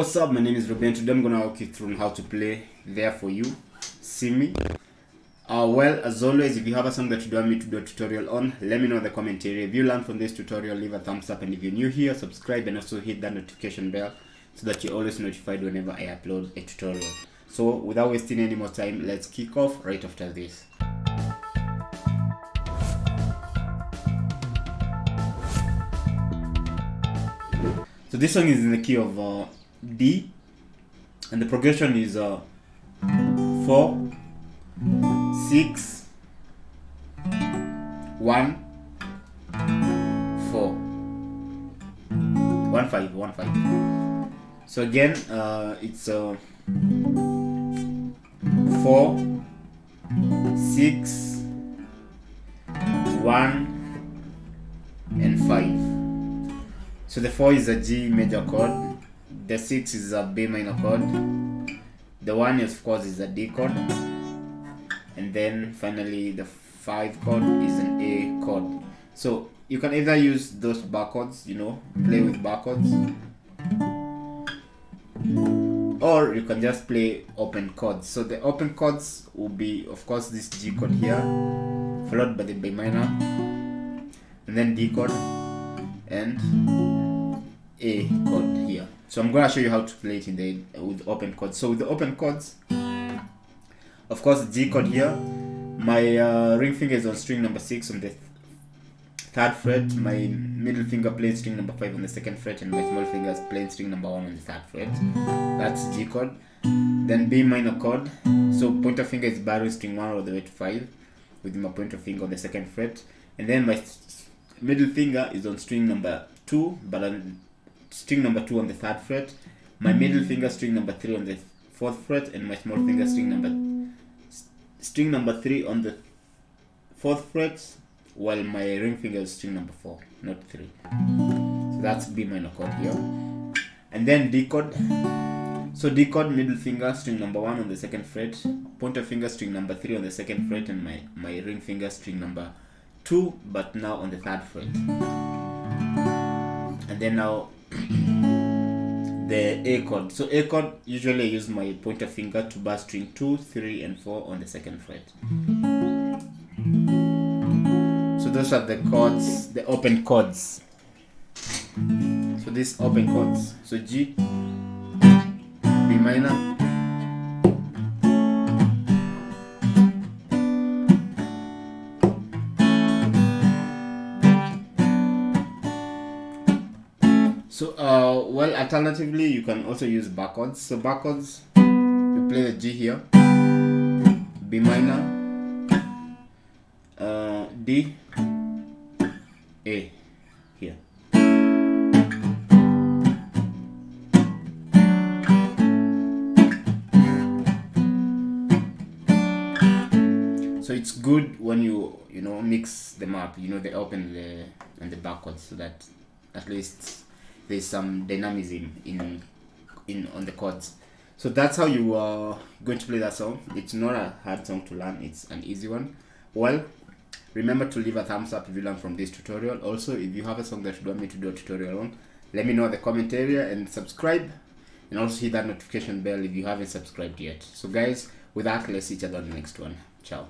What's up, my name is Ruben. Today I'm gonna walk you through how to play There For You, SIMI. Well, as always, if you have a song that you want me to do a tutorial on, let me know in the comment area. If you learned from this tutorial, leave a thumbs up, and if you're new here, subscribe and also hit that notification bell so that you're always notified whenever I upload a tutorial. So without wasting any more time, let's kick off right after this. So this song is in the key of D, and the progression is 4, 6, 1, 4, 1, 5, 1, 5. So again, it's 4, 6, 1, and 5. So the 4 is a G major chord, the 6 is a B minor chord, the 1 of course is a D chord, and then finally the 5 chord is an A chord. So you can either use those bar chords, play with bar chords, or you can just play open chords. So the open chords will be, of course, this G chord here, followed by the B minor, and then D chord, and A chord here. So I'm going to show you how to play it with open chords. So with the open chords, of course, G chord here, my ring finger is on string number 6 on the 3rd fret, my middle finger playing string number 5 on the 2nd fret, and my small finger is playing string number 1 on the 3rd fret. That's G chord. Then B minor chord, so pointer finger is barring string 1 all the way to 5 with my pointer finger on the 2nd fret, and then my middle finger is on string number 2, but on string number 2 on the 3rd fret, my middle finger string number 3 on the 4th fret, and my small finger string number 3 on the 4th fret, while my ring finger is string number 4, not 3. So that's B minor chord here. And then D chord. So D chord, middle finger string number 1 on the 2nd fret, pointer finger string number 3 on the 2nd fret, and my ring finger string number 2, but now on the 3rd fret. And then now the A chord. So A chord, usually I use my pointer finger to bar string 2, 3, and 4 on the 2nd fret. So those are the chords, the open chords. So these open chords. So G, B minor, so well, alternatively you can also use bar chords. So bar chords, you play the G here, B minor, D, A here. So it's good when you mix them up, the open and the bar chords, so that at least there's some dynamism on the chords. So that's how you are going to play that song. It's not a hard song to learn, it's an easy one. Well, remember to leave a thumbs up if you learned from this tutorial. Also, if you have a song that you want me to do a tutorial on, let me know in the comment area, and subscribe, and also hit that notification bell if you haven't subscribed yet. So guys, with that, let's see each other on the next one. Ciao.